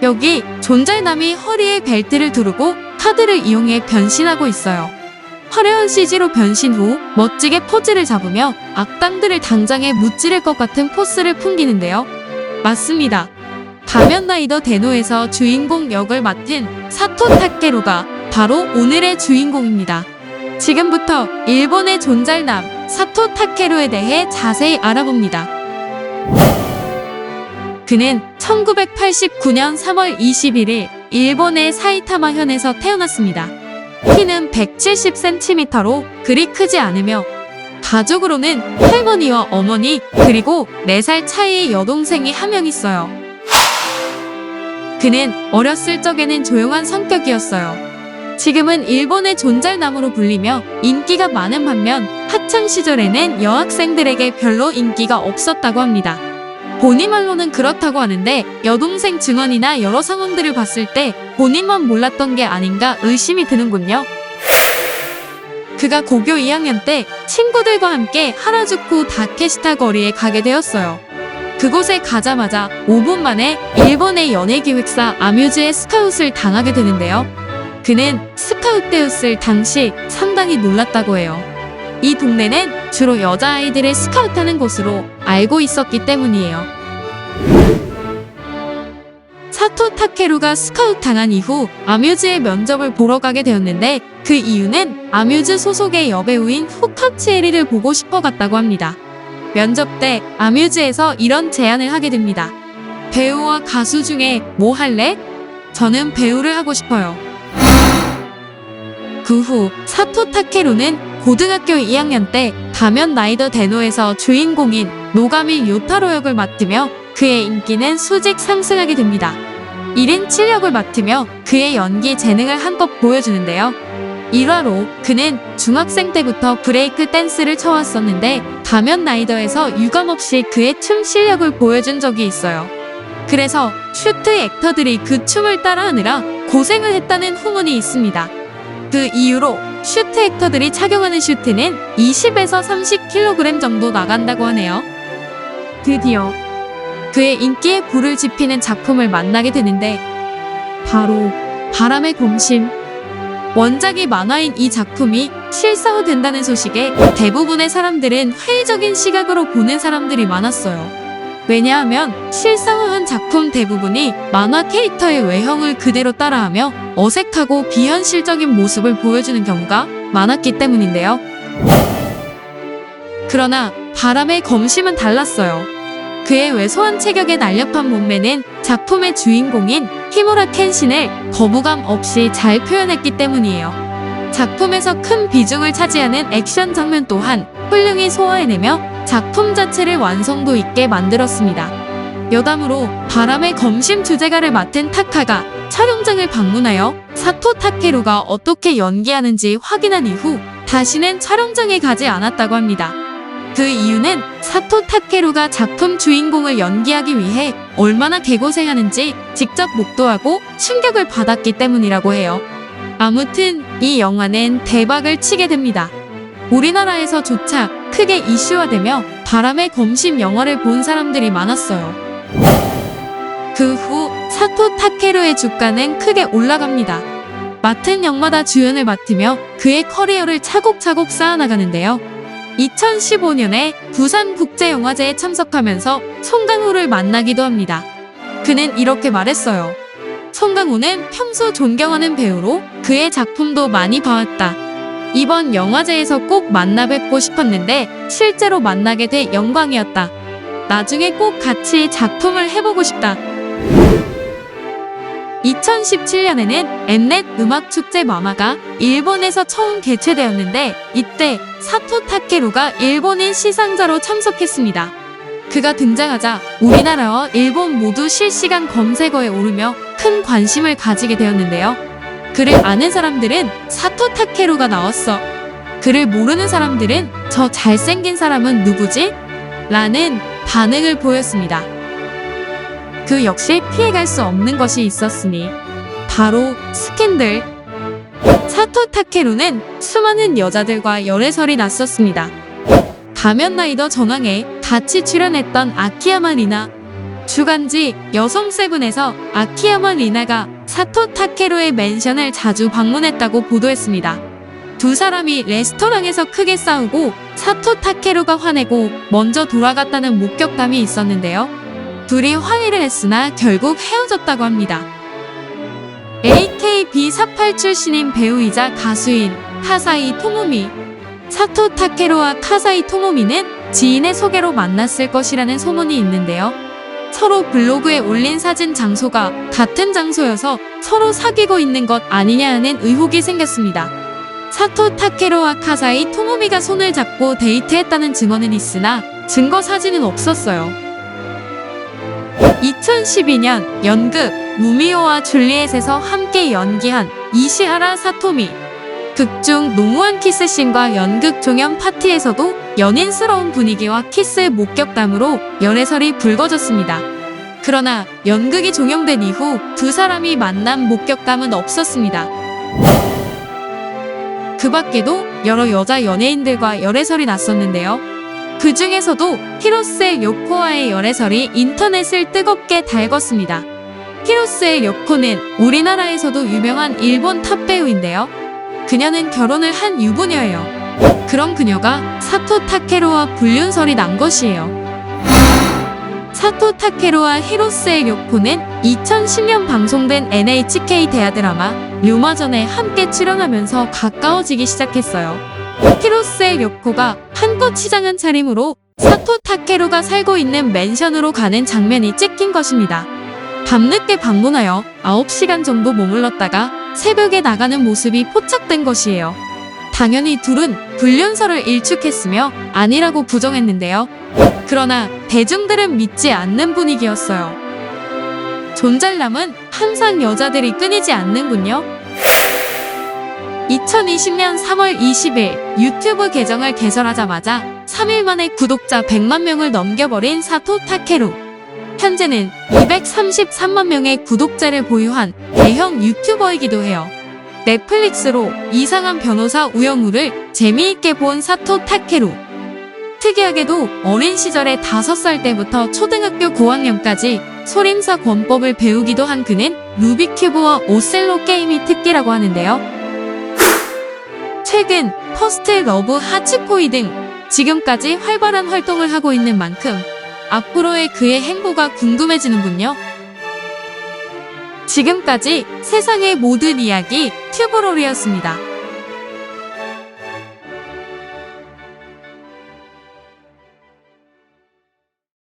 여기 존잘남이 허리에 벨트를 두르고 카드를 이용해 변신하고 있어요. 화려한 CG로 변신 후 멋지게 포즈를 잡으며 악당들을 당장에 무찌를 것 같은 포스를 풍기는데요. 맞습니다. 가면라이더 데노에서 주인공 역을 맡은 사토 타케루가 바로 오늘의 주인공입니다. 지금부터 일본의 존잘남 사토 타케루에 대해 자세히 알아봅니다. 그는 1989년 3월 21일 일본의 사이타마현에서 태어났습니다. 키는 170cm로 그리 크지 않으며 가족으로는 할머니와 어머니 그리고 4살 차이의 여동생이 한 명 있어요. 그는 어렸을 적에는 조용한 성격이었어요. 지금은 일본의 존잘남으로 불리며 인기가 많은 반면 학창 시절에는 여학생들에게 별로 인기가 없었다고 합니다. 본인 말로는 그렇다고 하는데 여동생 증언이나 여러 상황들을 봤을 때 본인만 몰랐던 게 아닌가 의심이 드는군요. 그가 고교 2학년 때 친구들과 함께 하라주쿠 다케시타 거리에 가게 되었어요. 그곳에 가자마자 5분 만에 일본의 연예기획사 아뮤즈의 스카웃을 당하게 되는데요. 그는 스카웃 되었을 당시 상당히 놀랐다고 해요. 이 동네는 주로 여자아이들을 스카웃하는 곳으로 알고 있었기 때문이에요. 사토 타케루가 스카웃 당한 이후 아뮤즈의 면접을 보러 가게 되었는데 그 이유는 아뮤즈 소속의 여배우인 후카치에리를 보고 싶어 갔다고 합니다. 면접 때 아뮤즈에서 이런 제안을 하게 됩니다. 배우와 가수 중에 뭐 할래? 저는 배우를 하고 싶어요. 그 후 사토 타케루는 고등학교 2학년 때 가면라이더 데노에서 주인공인 노가미 요타로 역을 맡으며 그의 인기는 수직 상승하게 됩니다. 1인 7역을 맡으며 그의 연기 재능을 한껏 보여주는데요. 1화로 그는 중학생 때부터 브레이크 댄스를 춰왔었는데 가면라이더에서 유감없이 그의 춤 실력을 보여준 적이 있어요. 그래서 슈트 액터들이 그 춤을 따라하느라 고생을 했다는 후문이 있습니다. 그 이후로 슈트 액터들이 착용하는 슈트는 20에서 30kg 정도 나간다고 하네요. 드디어 그의 인기에 불을 지피는 작품을 만나게 되는데 바로 바람의 검심. 원작이 만화인 이 작품이 실사화된다는 소식에 대부분의 사람들은 회의적인 시각으로 보는 사람들이 많았어요. 왜냐하면 실사화한 작품 대부분이 만화 캐릭터의 외형을 그대로 따라하며 어색하고 비현실적인 모습을 보여주는 경우가 많았기 때문인데요. 그러나 바람의 검심은 달랐어요. 그의 왜소한 체격의 날렵한 몸매는 작품의 주인공인 히무라 켄신을 거부감 없이 잘 표현했기 때문이에요. 작품에서 큰 비중을 차지하는 액션 장면 또한 훌륭히 소화해내며 작품 자체를 완성도 있게 만들었습니다. 여담으로 바람의 검심 주제가를 맡은 타카가 촬영장을 방문하여 사토 타케루가 어떻게 연기하는지 확인한 이후 다시는 촬영장에 가지 않았다고 합니다. 그 이유는 사토 타케루가 작품 주인공을 연기하기 위해 얼마나 개고생하는지 직접 목도하고 충격을 받았기 때문이라고 해요. 아무튼 이 영화는 대박을 치게 됩니다. 우리나라에서조차 크게 이슈화되며 바람의 검심 영화를 본 사람들이 많았어요. 그 후 사토 타케루의 주가는 크게 올라갑니다. 맡은 역마다 주연을 맡으며 그의 커리어를 차곡차곡 쌓아나가는데요. 2015년에 부산국제영화제에 참석하면서 송강호를 만나기도 합니다. 그는 이렇게 말했어요. 송강호는 평소 존경하는 배우로 그의 작품도 많이 봐왔다. 이번 영화제에서 꼭 만나 뵙고 싶었는데 실제로 만나게 돼 영광이었다. 나중에 꼭 같이 작품을 해보고 싶다. 2017년에는 엠넷 음악축제 마마가 일본에서 처음 개최되었는데 이때 사토 타케루가 일본인 시상자로 참석했습니다. 그가 등장하자 우리나라와 일본 모두 실시간 검색어에 오르며 큰 관심을 가지게 되었는데요. 그를 아는 사람들은 사토 타케루가 나왔어. 그를 모르는 사람들은 저 잘생긴 사람은 누구지? 라는 반응을 보였습니다. 그 역시 피해갈 수 없는 것이 있었으니 바로 스캔들. 사토 타케루는 수많은 여자들과 열애설이 났었습니다. 가면라이더 전황에 같이 출연했던 아키야마 리나, 주간지 여성 세븐에서 아키야마 리나가 사토 타케루의 맨션을 자주 방문했다고 보도했습니다. 두 사람이 레스토랑에서 크게 싸우고 사토 타케루가 화내고 먼저 돌아갔다는 목격담이 있었는데요. 둘이 화해를 했으나 결국 헤어졌다고 합니다. AKB48 출신인 배우이자 가수인 카사이 토모미. 사토 타케루와 카사이 토모미는 지인의 소개로 만났을 것이라는 소문이 있는데요. 서로 블로그에 올린 사진 장소가 같은 장소여서 서로 사귀고 있는 것 아니냐는 의혹이 생겼습니다. 사토 타케루와 카사이 토모미가 손을 잡고 데이트했다는 증언은 있으나 증거 사진은 없었어요. 2012년 연극 로미오와 줄리엣에서 함께 연기한 이시하라 사토미. 극중 농후한 키스씬과 연극 종영 파티에서도 연인스러운 분위기와 키스의 목격담으로 열애설이 불거졌습니다. 그러나 연극이 종영된 이후 두 사람이 만난 목격담은 없었습니다. 그 밖에도 여러 여자 연예인들과 열애설이 났었는데요. 그 중에서도 히로스의 요코와의 열애설이 인터넷을 뜨겁게 달궜습니다. 히로스의 요코는 우리나라에서도 유명한 일본 탑 배우인데요. 그녀는 결혼을 한 유부녀예요. 그런 그녀가 사토 타케루와 불륜설이 난 것이에요. 사토 타케루와 히로스의 요코는 2010년 방송된 NHK 대하드라마 류마전에 함께 출연하면서 가까워지기 시작했어요. 히로스의 요코가 한껏 치장한 차림으로 사토 타케루가 살고 있는 맨션으로 가는 장면이 찍힌 것입니다. 밤늦게 방문하여 9시간 정도 머물렀다가 새벽에 나가는 모습이 포착된 것이에요. 당연히 둘은 불륜설을 일축했으며 아니라고 부정했는데요. 그러나 대중들은 믿지 않는 분위기였어요. 존잘남은 항상 여자들이 끊이지 않는군요. 2020년 3월 20일 유튜브 계정을 개설하자마자 3일 만에 구독자 100만 명을 넘겨버린 사토 타케루. 현재는 233만 명의 구독자를 보유한 대형 유튜버이기도 해요. 넷플릭스로 이상한 변호사 우영우를 재미있게 본 사토 타케루. 특이하게도 어린 시절에 5살 때부터 초등학교 고학년까지 소림사 권법을 배우기도 한 그는 루비큐브와 오셀로 게임이 특기라고 하는데요. 최근 퍼스트 러브 하츠코이 등 지금까지 활발한 활동을 하고 있는 만큼 앞으로의 그의 행보가 궁금해지는군요. 지금까지 세상의 모든 이야기 튜브롤이었습니다.